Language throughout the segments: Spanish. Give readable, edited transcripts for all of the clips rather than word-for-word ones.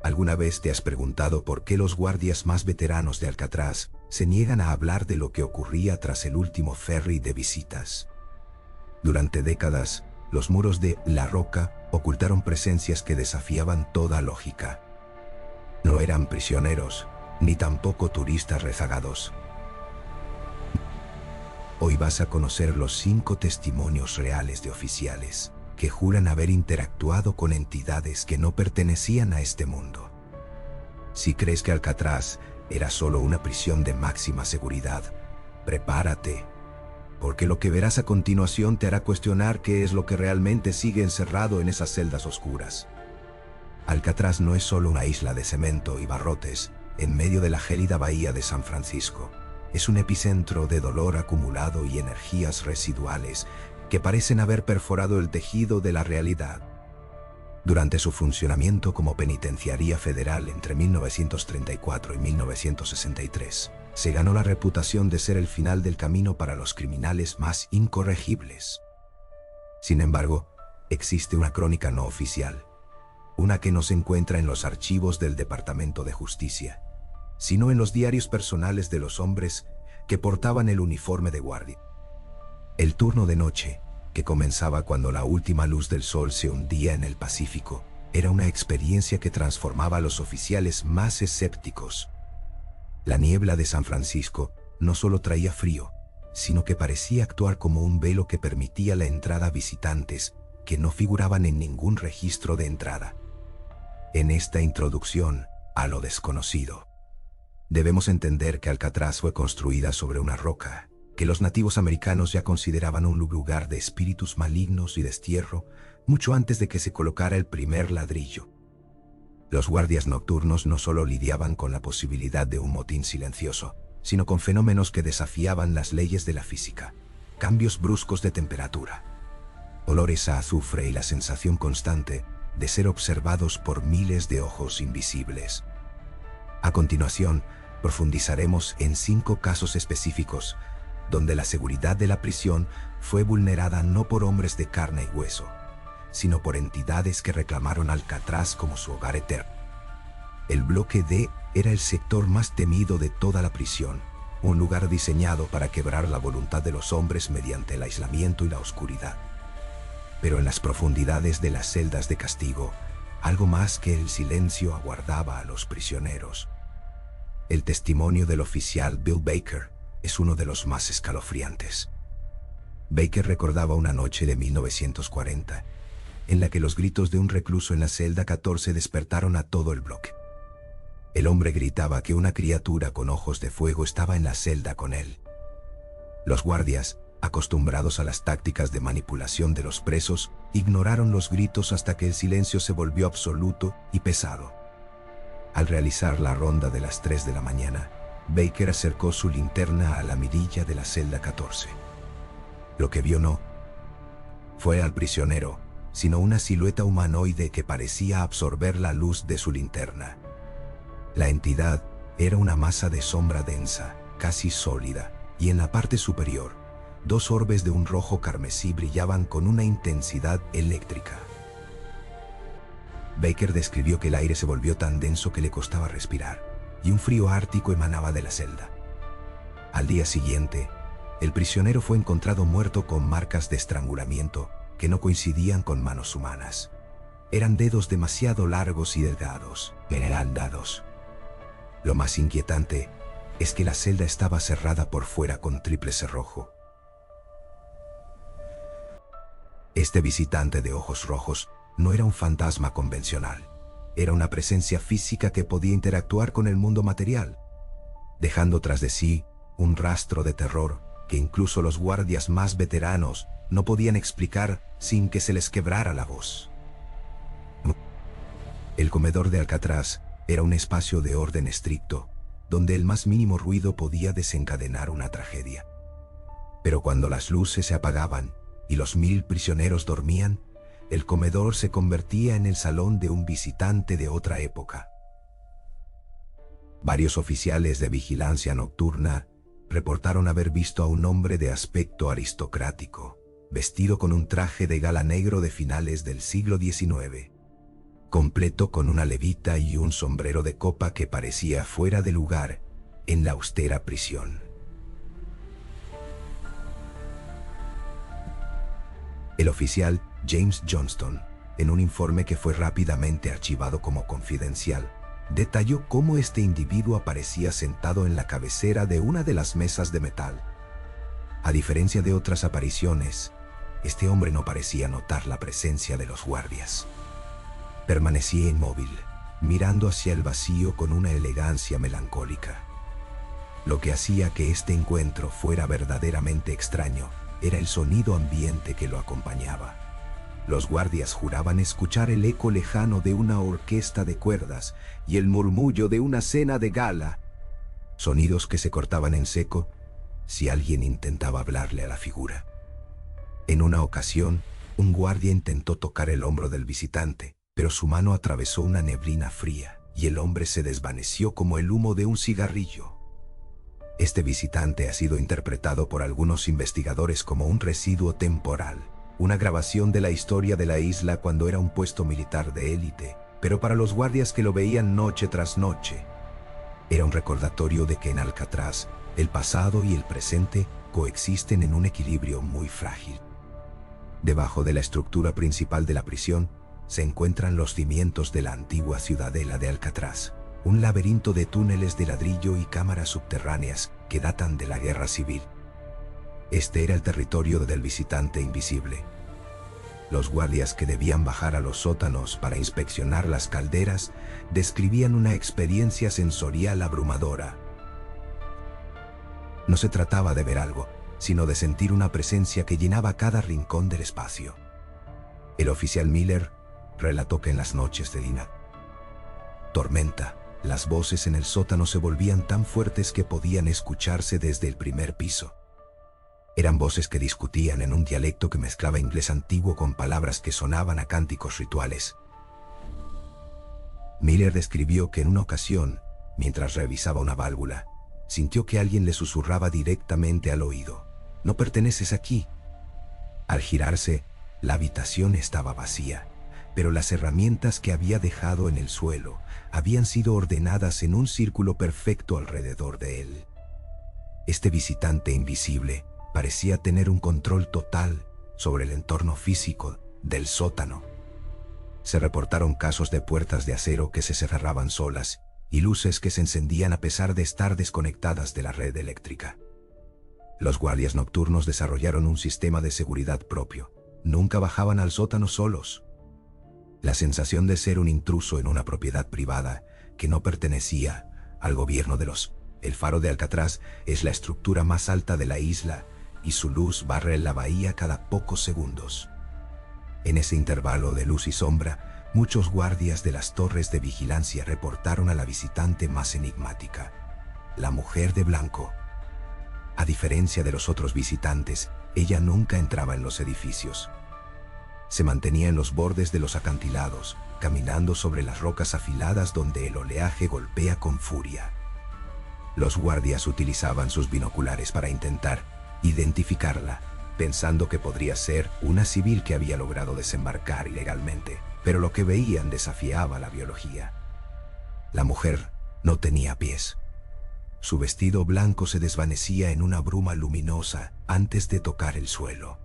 ¿Alguna vez te has preguntado por qué los guardias más veteranos de Alcatraz se niegan a hablar de lo que ocurría tras el último ferry de visitas? Durante décadas, los muros de La Roca ocultaron presencias que desafiaban toda lógica. No eran prisioneros, ni tampoco turistas rezagados. Hoy vas a conocer los 5 testimonios reales de oficiales que juran haber interactuado con entidades que no pertenecían a este mundo. Si crees que Alcatraz era solo una prisión de máxima seguridad, prepárate, porque lo que verás a continuación te hará cuestionar qué es lo que realmente sigue encerrado en esas celdas oscuras. Alcatraz no es solo una isla de cemento y barrotes en medio de la gélida bahía de San Francisco. Es un epicentro de dolor acumulado y energías residuales que parecen haber perforado el tejido de la realidad. Durante su funcionamiento como penitenciaría federal entre 1934 y 1963, se ganó la reputación de ser el final del camino para los criminales más incorregibles. Sin embargo, existe una crónica no oficial, una que no se encuentra en los archivos del Departamento de Justicia, sino en los diarios personales de los hombres que portaban el uniforme de guardia. El turno de noche, que comenzaba cuando la última luz del sol se hundía en el Pacífico, era una experiencia que transformaba a los oficiales más escépticos. La niebla de San Francisco no solo traía frío, sino que parecía actuar como un velo que permitía la entrada a visitantes que no figuraban en ningún registro de entrada. En esta introducción a lo desconocido, debemos entender que Alcatraz fue construida sobre una roca que los nativos americanos ya consideraban un lugar de espíritus malignos y destierro mucho antes de que se colocara el primer ladrillo. Los guardias nocturnos no solo lidiaban con la posibilidad de un motín silencioso, sino con fenómenos que desafiaban las leyes de la física, cambios bruscos de temperatura, olores a azufre y la sensación constante de ser observados por miles de ojos invisibles. A continuación, profundizaremos en 5 casos específicos donde la seguridad de la prisión fue vulnerada no por hombres de carne y hueso, sino por entidades que reclamaron Alcatraz como su hogar eterno. El bloque D era el sector más temido de toda la prisión, un lugar diseñado para quebrar la voluntad de los hombres mediante el aislamiento y la oscuridad. Pero en las profundidades de las celdas de castigo, algo más que el silencio aguardaba a los prisioneros. El testimonio del oficial Bill Baker es uno de los más escalofriantes. Baker recordaba una noche de 1940, en la que los gritos de un recluso en la celda 14 despertaron a todo el bloque. El hombre gritaba que una criatura con ojos de fuego estaba en la celda con él. Los guardias, acostumbrados a las tácticas de manipulación de los presos, ignoraron los gritos hasta que el silencio se volvió absoluto y pesado. Al realizar la ronda de las 3 de la mañana, Baker acercó su linterna a la mirilla de la celda 14. Lo que vio no fue al prisionero, sino una silueta humanoide que parecía absorber la luz de su linterna. La entidad era una masa de sombra densa, casi sólida, y en la parte superior, 2 orbes de un rojo carmesí brillaban con una intensidad eléctrica. Baker describió que el aire se volvió tan denso que le costaba respirar, y un frío ártico emanaba de la celda. Al día siguiente, el prisionero fue encontrado muerto con marcas de estrangulamiento que no coincidían con manos humanas. Eran dedos demasiado largos y delgados, enherandados. Lo más inquietante es que la celda estaba cerrada por fuera con triple cerrojo. Este visitante de ojos rojos no era un fantasma convencional. Era una presencia física que podía interactuar con el mundo material, dejando tras de sí un rastro de terror que incluso los guardias más veteranos no podían explicar sin que se les quebrara la voz. El comedor de Alcatraz era un espacio de orden estricto, donde el más mínimo ruido podía desencadenar una tragedia. Pero cuando las luces se apagaban y los 1000 prisioneros dormían, el comedor se convertía en el salón de un visitante de otra época. Varios oficiales de vigilancia nocturna reportaron haber visto a un hombre de aspecto aristocrático, vestido con un traje de gala negro de finales del siglo XIX. completo con una levita y un sombrero de copa que parecía fuera de lugar en la austera prisión. El oficial James Johnston, en un informe que fue rápidamente archivado como confidencial, detalló cómo este individuo aparecía sentado en la cabecera de una de las mesas de metal. A diferencia de otras apariciones, este hombre no parecía notar la presencia de los guardias. Permanecía inmóvil, mirando hacia el vacío con una elegancia melancólica. Lo que hacía que este encuentro fuera verdaderamente extraño era el sonido ambiente que lo acompañaba. Los guardias juraban escuchar el eco lejano de una orquesta de cuerdas y el murmullo de una cena de gala, sonidos que se cortaban en seco si alguien intentaba hablarle a la figura. En una ocasión, un guardia intentó tocar el hombro del visitante, pero su mano atravesó una neblina fría y el hombre se desvaneció como el humo de un cigarrillo. Este visitante ha sido interpretado por algunos investigadores como un residuo temporal, una grabación de la historia de la isla cuando era un puesto militar de élite, pero para los guardias que lo veían noche tras noche, era un recordatorio de que en Alcatraz, el pasado y el presente coexisten en un equilibrio muy frágil. Debajo de la estructura principal de la prisión se encuentran los cimientos de la antigua ciudadela de Alcatraz, un laberinto de túneles de ladrillo y cámaras subterráneas que datan de la Guerra Civil. Este era el territorio del visitante invisible. Los guardias que debían bajar a los sótanos para inspeccionar las calderas describían una experiencia sensorial abrumadora. No se trataba de ver algo, sino de sentir una presencia que llenaba cada rincón del espacio. El oficial Miller relató que en las noches de tormenta, las voces en el sótano se volvían tan fuertes que podían escucharse desde el primer piso. Eran voces que discutían en un dialecto que mezclaba inglés antiguo con palabras que sonaban a cánticos rituales. Miller describió que en una ocasión, mientras revisaba una válvula, sintió que alguien le susurraba directamente al oído: «No perteneces aquí». Al girarse, la habitación estaba vacía, pero las herramientas que había dejado en el suelo habían sido ordenadas en un círculo perfecto alrededor de él. Este visitante invisible parecía tener un control total sobre el entorno físico del sótano. Se reportaron casos de puertas de acero que se cerraban solas y luces que se encendían a pesar de estar desconectadas de la red eléctrica. Los guardias nocturnos desarrollaron un sistema de seguridad propio. Nunca bajaban al sótano solos. La sensación de ser un intruso en una propiedad privada que no pertenecía al gobierno de El Faro de Alcatraz es la estructura más alta de la isla y su luz barre la bahía cada pocos segundos. En ese intervalo de luz y sombra, muchos guardias de las torres de vigilancia reportaron a la visitante más enigmática, la mujer de blanco. A diferencia de los otros visitantes, ella nunca entraba en los edificios. Se mantenía en los bordes de los acantilados, caminando sobre las rocas afiladas donde el oleaje golpea con furia. Los guardias utilizaban sus binoculares para intentar identificarla, pensando que podría ser una civil que había logrado desembarcar ilegalmente, pero lo que veían desafiaba la biología. La mujer no tenía pies. Su vestido blanco se desvanecía en una bruma luminosa antes de tocar el suelo.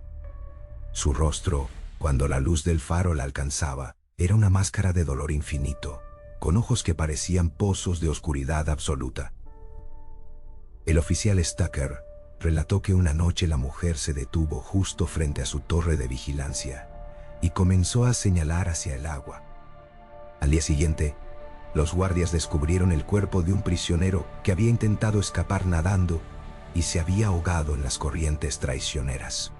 Su rostro, cuando la luz del faro la alcanzaba, era una máscara de dolor infinito, con ojos que parecían pozos de oscuridad absoluta. El oficial Stucker relató que una noche la mujer se detuvo justo frente a su torre de vigilancia y comenzó a señalar hacia el agua. Al día siguiente, los guardias descubrieron el cuerpo de un prisionero que había intentado escapar nadando y se había ahogado en las corrientes traicioneras.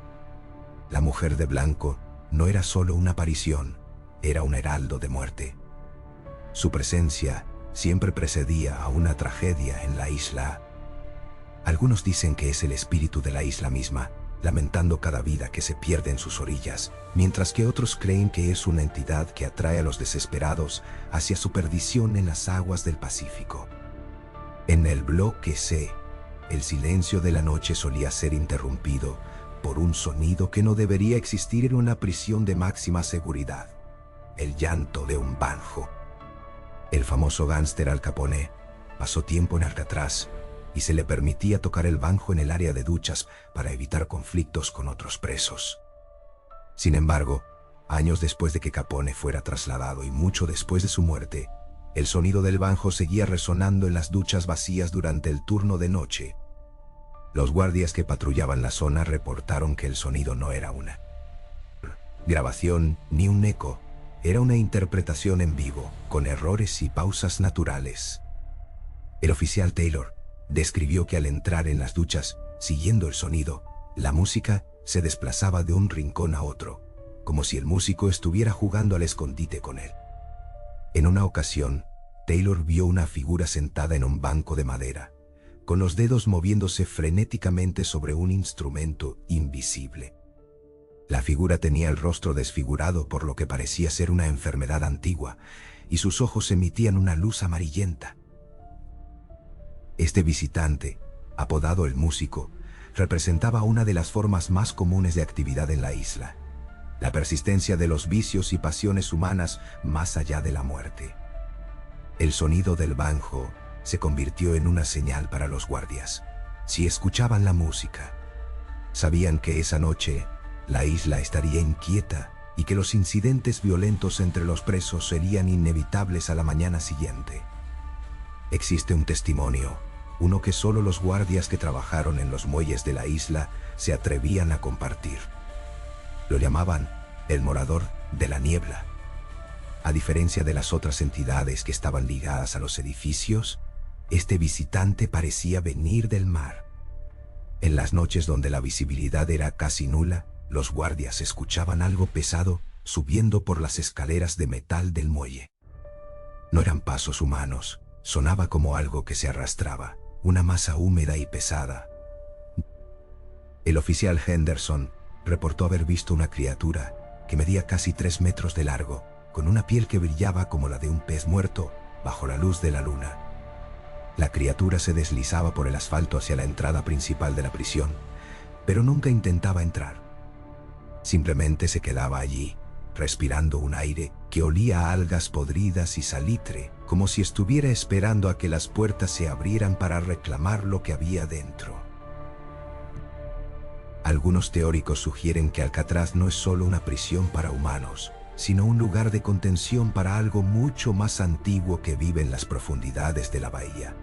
La mujer de blanco no era solo una aparición, era un heraldo de muerte. Su presencia siempre precedía a una tragedia en la isla. Algunos dicen que es el espíritu de la isla misma, lamentando cada vida que se pierde en sus orillas, mientras que otros creen que es una entidad que atrae a los desesperados hacia su perdición en las aguas del Pacífico. En el bloque C, el silencio de la noche solía ser interrumpido por un sonido que no debería existir en una prisión de máxima seguridad: el llanto de un banjo. El famoso gángster Al Capone pasó tiempo en Alcatraz y se le permitía tocar el banjo en el área de duchas para evitar conflictos con otros presos. Sin embargo, años después de que Capone fuera trasladado y mucho después de su muerte, el sonido del banjo seguía resonando en las duchas vacías durante el turno de noche. Los guardias que patrullaban la zona reportaron que el sonido no era una grabación ni un eco, era una interpretación en vivo, con errores y pausas naturales. El oficial Taylor describió que al entrar en las duchas, siguiendo el sonido, la música se desplazaba de un rincón a otro, como si el músico estuviera jugando al escondite con él. En una ocasión, Taylor vio una figura sentada en un banco de madera, con los dedos moviéndose frenéticamente sobre un instrumento invisible. La figura tenía el rostro desfigurado por lo que parecía ser una enfermedad antigua, y sus ojos emitían una luz amarillenta. Este visitante, apodado el músico, representaba una de las formas más comunes de actividad en la isla: la persistencia de los vicios y pasiones humanas más allá de la muerte. El sonido del banjo se convirtió en una señal para los guardias. Si escuchaban la música, sabían que esa noche la isla estaría inquieta y que los incidentes violentos entre los presos serían inevitables a la mañana siguiente. Existe un testimonio, uno que solo los guardias que trabajaron en los muelles de la isla se atrevían a compartir. Lo llamaban el morador de la niebla. A diferencia de las otras entidades que estaban ligadas a los edificios, este visitante parecía venir del mar. En las noches donde la visibilidad era casi nula, los guardias escuchaban algo pesado subiendo por las escaleras de metal del muelle. No eran pasos humanos, sonaba como algo que se arrastraba, una masa húmeda y pesada. El oficial Henderson reportó haber visto una criatura que medía casi 3 metros de largo, con una piel que brillaba como la de un pez muerto bajo la luz de la luna. La criatura se deslizaba por el asfalto hacia la entrada principal de la prisión, pero nunca intentaba entrar. Simplemente se quedaba allí, respirando un aire que olía a algas podridas y salitre, como si estuviera esperando a que las puertas se abrieran para reclamar lo que había dentro. Algunos teóricos sugieren que Alcatraz no es solo una prisión para humanos, sino un lugar de contención para algo mucho más antiguo que vive en las profundidades de la bahía.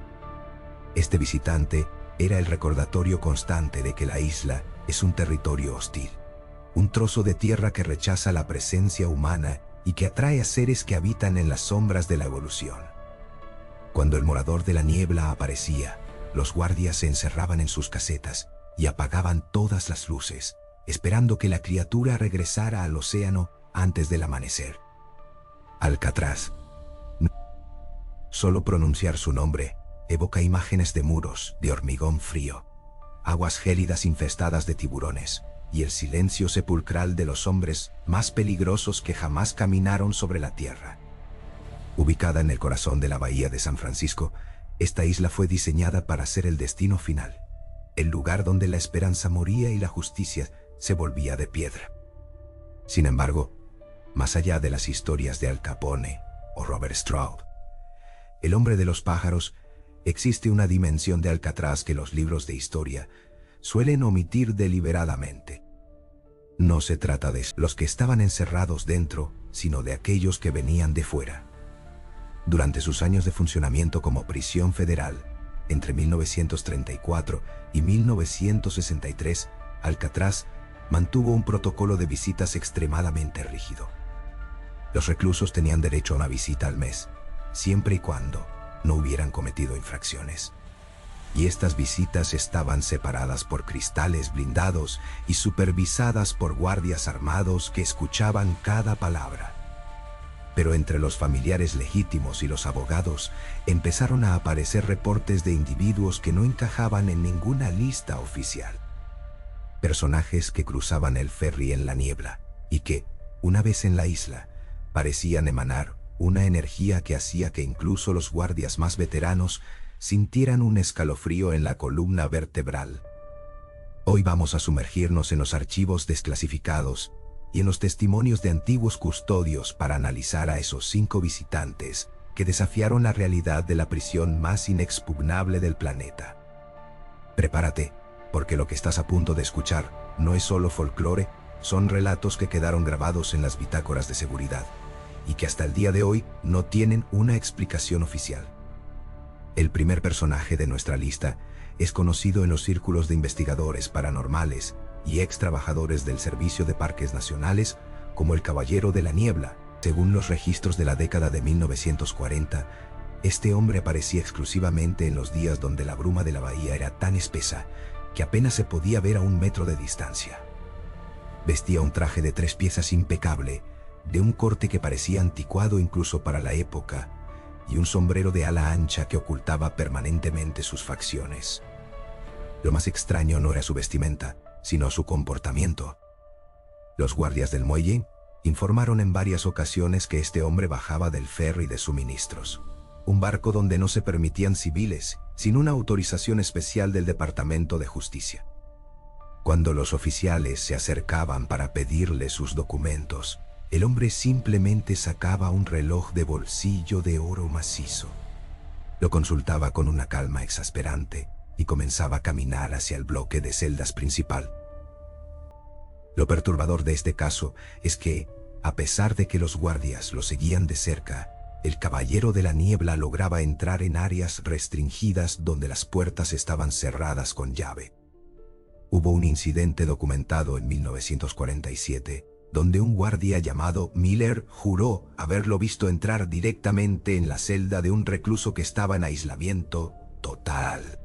Este visitante era el recordatorio constante de que la isla es un territorio hostil, un trozo de tierra que rechaza la presencia humana y que atrae a seres que habitan en las sombras de la evolución. Cuando el morador de la niebla aparecía, los guardias se encerraban en sus casetas y apagaban todas las luces, esperando que la criatura regresara al océano antes del amanecer. Alcatraz. Solo pronunciar su nombre evoca imágenes de muros de hormigón frío, aguas gélidas infestadas de tiburones y el silencio sepulcral de los hombres más peligrosos que jamás caminaron sobre la tierra. Ubicada en el corazón de la bahía de San Francisco, esta isla fue diseñada para ser el destino final, el lugar donde la esperanza moría y la justicia se volvía de piedra. Sin embargo, más allá de las historias de Al Capone o Robert Stroud, el hombre de los pájaros, existe una dimensión de Alcatraz que los libros de historia suelen omitir deliberadamente. No se trata de los que estaban encerrados dentro, sino de aquellos que venían de fuera. Durante sus años de funcionamiento como prisión federal, entre 1934 y 1963, Alcatraz mantuvo un protocolo de visitas extremadamente rígido. Los reclusos tenían derecho a una visita al mes, siempre y cuando no hubieran cometido infracciones. Y estas visitas estaban separadas por cristales blindados y supervisadas por guardias armados que escuchaban cada palabra. Pero entre los familiares legítimos y los abogados empezaron a aparecer reportes de individuos que no encajaban en ninguna lista oficial. Personajes que cruzaban el ferry en la niebla y que, una vez en la isla, parecían emanar una energía que hacía que incluso los guardias más veteranos sintieran un escalofrío en la columna vertebral. Hoy vamos a sumergirnos en los archivos desclasificados y en los testimonios de antiguos custodios para analizar a esos 5 visitantes que desafiaron la realidad de la prisión más inexpugnable del planeta. Prepárate, porque lo que estás a punto de escuchar no es solo folclore, son relatos que quedaron grabados en las bitácoras de seguridad y que hasta el día de hoy no tienen una explicación oficial. El primer personaje de nuestra lista es conocido en los círculos de investigadores paranormales y ex trabajadores del Servicio de Parques Nacionales como el Caballero de la Niebla. Según los registros de la década de 1940, este hombre aparecía exclusivamente en los días donde la bruma de la bahía era tan espesa que apenas se podía ver a 1 metro de distancia. Vestía un traje de 3 piezas impecable, de un corte que parecía anticuado incluso para la época, y un sombrero de ala ancha que ocultaba permanentemente sus facciones. Lo más extraño no era su vestimenta, sino su comportamiento. Los guardias del muelle informaron en varias ocasiones que este hombre bajaba del ferry de suministros, un barco donde no se permitían civiles, sin una autorización especial del Departamento de Justicia. Cuando los oficiales se acercaban para pedirle sus documentos, el hombre simplemente sacaba un reloj de bolsillo de oro macizo. Lo consultaba con una calma exasperante y comenzaba a caminar hacia el bloque de celdas principal. Lo perturbador de este caso es que, a pesar de que los guardias lo seguían de cerca, el Caballero de la Niebla lograba entrar en áreas restringidas donde las puertas estaban cerradas con llave. Hubo un incidente documentado en 1947, donde un guardia llamado Miller juró haberlo visto entrar directamente en la celda de un recluso que estaba en aislamiento total.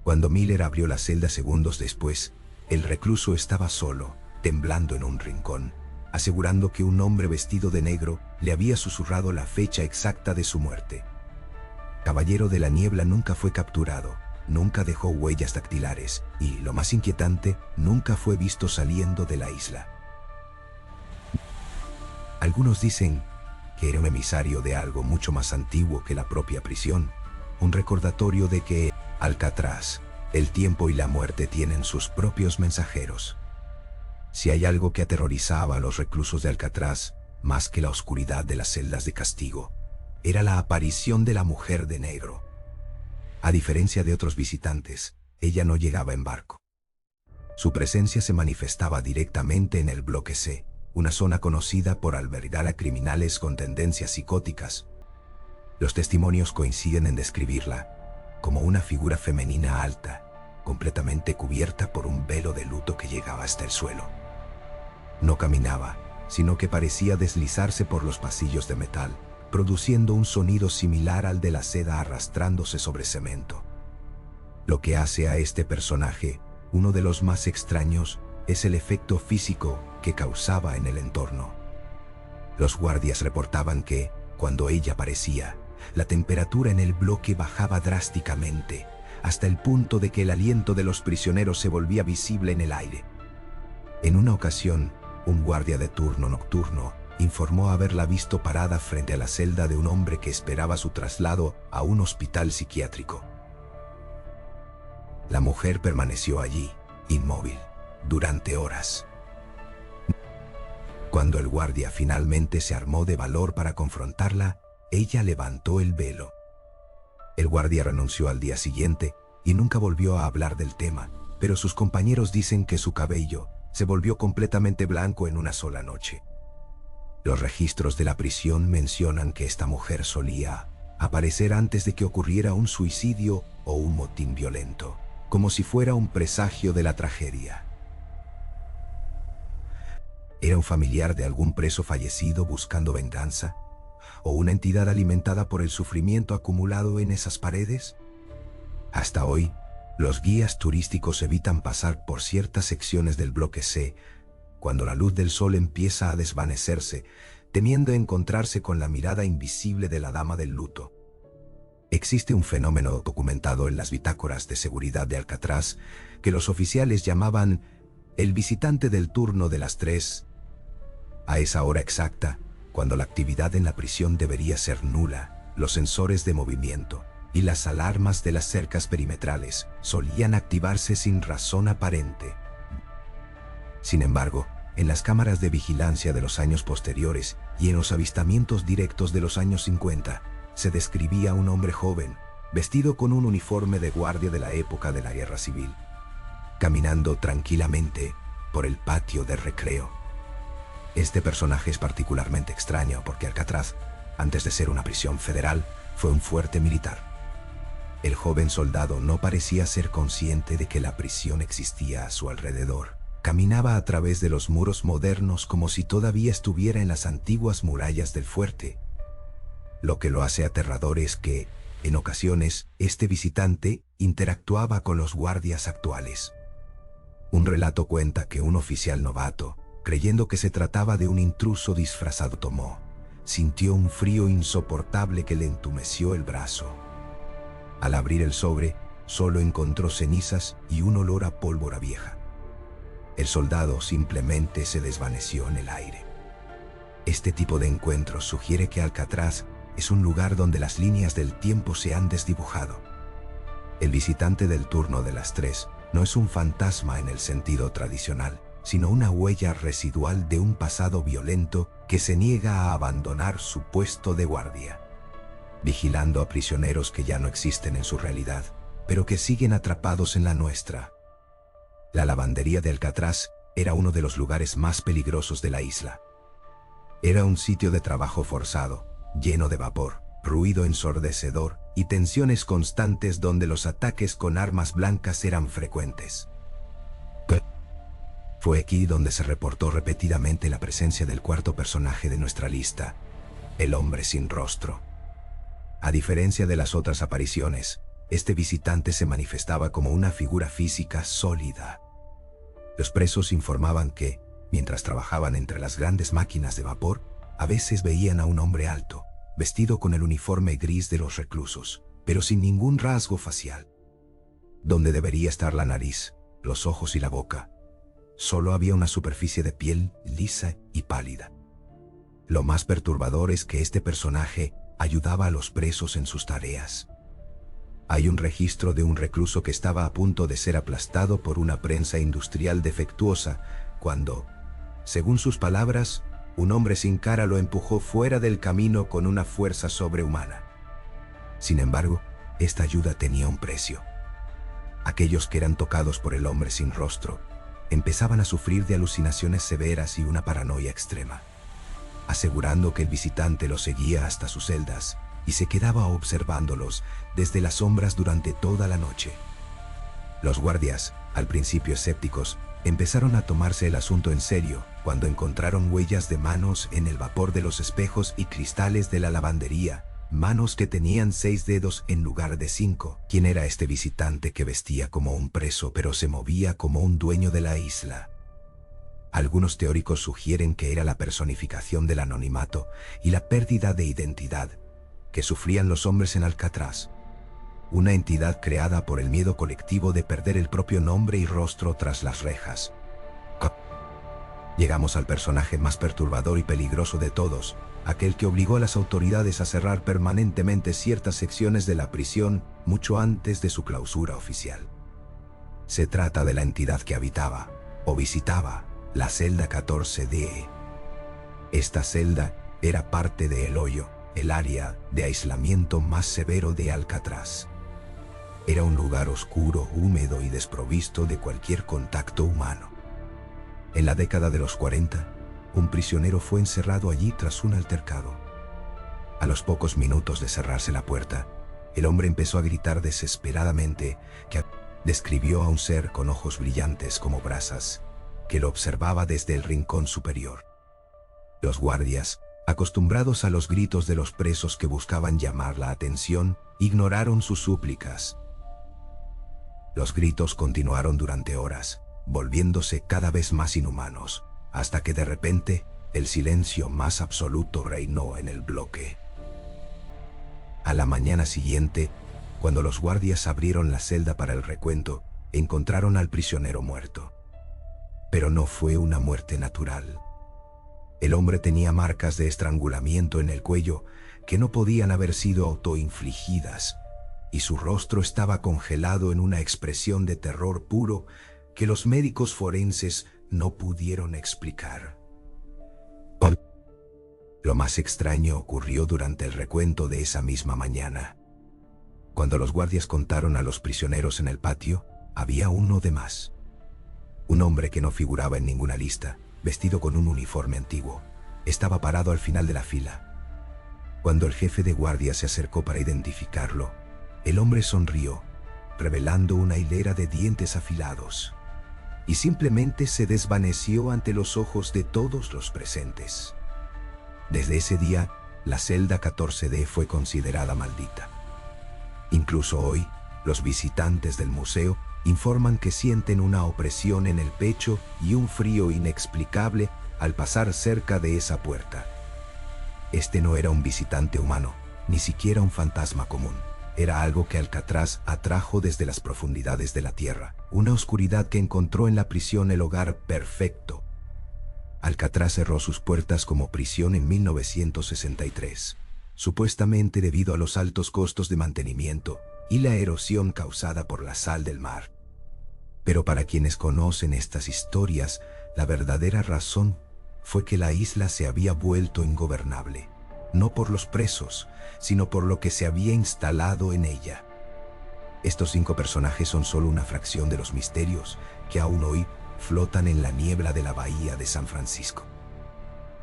Cuando Miller abrió la celda segundos después, el recluso estaba solo, temblando en un rincón, asegurando que un hombre vestido de negro le había susurrado la fecha exacta de su muerte. Caballero de la Niebla nunca fue capturado, nunca dejó huellas dactilares y, lo más inquietante, nunca fue visto saliendo de la isla. Algunos dicen que era un emisario de algo mucho más antiguo que la propia prisión, un recordatorio de que Alcatraz, el tiempo y la muerte tienen sus propios mensajeros. Si hay algo que aterrorizaba a los reclusos de Alcatraz, más que la oscuridad de las celdas de castigo, era la aparición de la mujer de negro. A diferencia de otros visitantes, ella no llegaba en barco. Su presencia se manifestaba directamente en el bloque C, una zona conocida por albergar a criminales con tendencias psicóticas. Los testimonios coinciden en describirla como una figura femenina alta, completamente cubierta por un velo de luto que llegaba hasta el suelo. No caminaba, sino que parecía deslizarse por los pasillos de metal, produciendo un sonido similar al de la seda arrastrándose sobre cemento. Lo que hace a este personaje uno de los más extraños es el efecto físico que causaba en el entorno. Los guardias reportaban que, cuando ella aparecía, la temperatura en el bloque bajaba drásticamente, hasta el punto de que el aliento de los prisioneros se volvía visible en el aire. En una ocasión, un guardia de turno nocturno informó haberla visto parada frente a la celda de un hombre que esperaba su traslado a un hospital psiquiátrico. La mujer permaneció allí, inmóvil, durante horas. Cuando el guardia finalmente se armó de valor para confrontarla, ella levantó el velo. El guardia renunció al día siguiente y nunca volvió a hablar del tema, pero sus compañeros dicen que su cabello se volvió completamente blanco en una sola noche. Los registros de la prisión mencionan que esta mujer solía aparecer antes de que ocurriera un suicidio o un motín violento, como si fuera un presagio de la tragedia. ¿Era un familiar de algún preso fallecido buscando venganza? ¿O una entidad alimentada por el sufrimiento acumulado en esas paredes? Hasta hoy, los guías turísticos evitan pasar por ciertas secciones del bloque C cuando la luz del sol empieza a desvanecerse, temiendo encontrarse con la mirada invisible de la dama del luto. Existe un fenómeno documentado en las bitácoras de seguridad de Alcatraz que los oficiales llamaban el visitante del turno de las 3. A esa hora exacta, cuando la actividad en la prisión debería ser nula, los sensores de movimiento y las alarmas de las cercas perimetrales solían activarse sin razón aparente. Sin embargo, En las cámaras de vigilancia de los años posteriores y en los avistamientos directos de los años 50, se describía a un hombre joven, vestido con un uniforme de guardia de la época de la Guerra Civil, caminando tranquilamente por el patio de recreo. Este personaje es particularmente extraño porque Alcatraz, antes de ser una prisión federal, fue un fuerte militar. El joven soldado no parecía ser consciente de que la prisión existía a su alrededor. Caminaba a través de los muros modernos como si todavía estuviera en las antiguas murallas del fuerte. Lo que lo hace aterrador es que, en ocasiones, este visitante interactuaba con los guardias actuales. Un relato cuenta que un oficial novato, creyendo que se trataba de un intruso disfrazado, sintió un frío insoportable que le entumeció el brazo. Al abrir el sobre, solo encontró cenizas y un olor a pólvora vieja. El soldado simplemente se desvaneció en el aire. Este tipo de encuentros sugiere que Alcatraz es un lugar donde las líneas del tiempo se han desdibujado. El visitante del turno de las 3 no es un fantasma en el sentido tradicional, sino una huella residual de un pasado violento que se niega a abandonar su puesto de guardia, vigilando a prisioneros que ya no existen en su realidad, pero que siguen atrapados en la nuestra. La lavandería de Alcatraz era uno de los lugares más peligrosos de la isla. Era un sitio de trabajo forzado, lleno de vapor, ruido ensordecedor y tensiones constantes donde los ataques con armas blancas eran frecuentes. Fue aquí donde se reportó repetidamente la presencia del cuarto personaje de nuestra lista, el hombre sin rostro. A diferencia de las otras apariciones, este visitante se manifestaba como una figura física sólida. Los presos informaban que, mientras trabajaban entre las grandes máquinas de vapor, a veces veían a un hombre alto, vestido con el uniforme gris de los reclusos, pero sin ningún rasgo facial. Donde debería estar la nariz, los ojos y la boca, solo había una superficie de piel lisa y pálida. Lo más perturbador es que este personaje ayudaba a los presos en sus tareas. Hay un registro de un recluso que estaba a punto de ser aplastado por una prensa industrial defectuosa cuando, según sus palabras, un hombre sin cara lo empujó fuera del camino con una fuerza sobrehumana. Sin embargo, esta ayuda tenía un precio. Aquellos que eran tocados por el hombre sin rostro empezaban a sufrir de alucinaciones severas y una paranoia extrema, asegurando que el visitante los seguía hasta sus celdas y se quedaba observándolos desde las sombras durante toda la noche. Los guardias, al principio escépticos, empezaron a tomarse el asunto en serio cuando encontraron huellas de manos en el vapor de los espejos y cristales de la lavandería, manos que tenían 6 dedos en lugar de 5. ¿Quién era este visitante que vestía como un preso pero se movía como un dueño de la isla? Algunos teóricos sugieren que era la personificación del anonimato y la pérdida de identidad que sufrían los hombres en Alcatraz, una entidad creada por el miedo colectivo de perder el propio nombre y rostro tras las rejas. Llegamos al personaje más perturbador y peligroso de todos, aquel que obligó a las autoridades a cerrar permanentemente ciertas secciones de la prisión mucho antes de su clausura oficial. Se trata de la entidad que habitaba, o visitaba, la celda 14D. Esta celda era parte de El Hoyo, el área de aislamiento más severo de Alcatraz. Era un lugar oscuro, húmedo y desprovisto de cualquier contacto humano. En la década de los 40, un prisionero fue encerrado allí tras un altercado. A los pocos minutos de cerrarse la puerta, el hombre empezó a gritar desesperadamente que describió a un ser con ojos brillantes como brasas, que lo observaba desde el rincón superior. Los guardias, acostumbrados a los gritos de los presos que buscaban llamar la atención, ignoraron sus súplicas. Los gritos continuaron durante horas, volviéndose cada vez más inhumanos, hasta que de repente, el silencio más absoluto reinó en el bloque. A la mañana siguiente, cuando los guardias abrieron la celda para el recuento, encontraron al prisionero muerto. Pero no fue una muerte natural. El hombre tenía marcas de estrangulamiento en el cuello que no podían haber sido autoinfligidas, y su rostro estaba congelado en una expresión de terror puro que los médicos forenses no pudieron explicar. Lo más extraño ocurrió durante el recuento de esa misma mañana. Cuando los guardias contaron a los prisioneros en el patio, había uno de más. Un hombre que no figuraba en ninguna lista, vestido con un uniforme antiguo, estaba parado al final de la fila. Cuando el jefe de guardia se acercó para identificarlo, el hombre sonrió, revelando una hilera de dientes afilados, y simplemente se desvaneció ante los ojos de todos los presentes. Desde ese día, la celda 14D fue considerada maldita. Incluso hoy, los visitantes del museo informan que sienten una opresión en el pecho y un frío inexplicable al pasar cerca de esa puerta. Este no era un visitante humano, ni siquiera un fantasma común. Era algo que Alcatraz atrajo desde las profundidades de la tierra, una oscuridad que encontró en la prisión el hogar perfecto. Alcatraz cerró sus puertas como prisión en 1963, supuestamente debido a los altos costos de mantenimiento y la erosión causada por la sal del mar. Pero para quienes conocen estas historias, la verdadera razón fue que la isla se había vuelto ingobernable, no por los presos, sino por lo que se había instalado en ella. Estos 5 personajes son solo una fracción de los misterios que aún hoy flotan en la niebla de la bahía de San Francisco.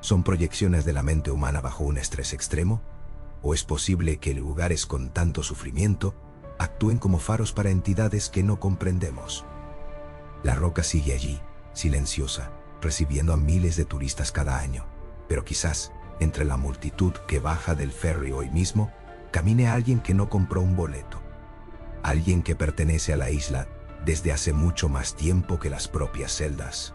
¿Son proyecciones de la mente humana bajo un estrés extremo? ¿O es posible que lugares con tanto sufrimiento actúen como faros para entidades que no comprendemos? La roca sigue allí, silenciosa, recibiendo a miles de turistas cada año, pero quizás, entre la multitud que baja del ferry hoy mismo, camine alguien que no compró un boleto. Alguien que pertenece a la isla desde hace mucho más tiempo que las propias celdas.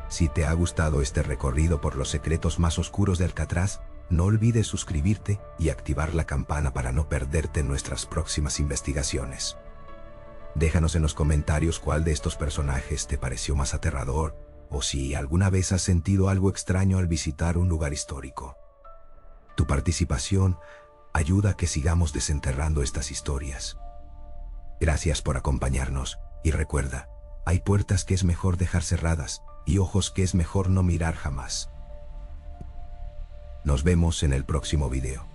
Si te ha gustado este recorrido por los secretos más oscuros de Alcatraz, no olvides suscribirte y activar la campana para no perderte nuestras próximas investigaciones. Déjanos en los comentarios cuál de estos personajes te pareció más aterrador, o si alguna vez has sentido algo extraño al visitar un lugar histórico. Tu participación ayuda a que sigamos desenterrando estas historias. Gracias por acompañarnos, y recuerda, hay puertas que es mejor dejar cerradas, y ojos que es mejor no mirar jamás. Nos vemos en el próximo video.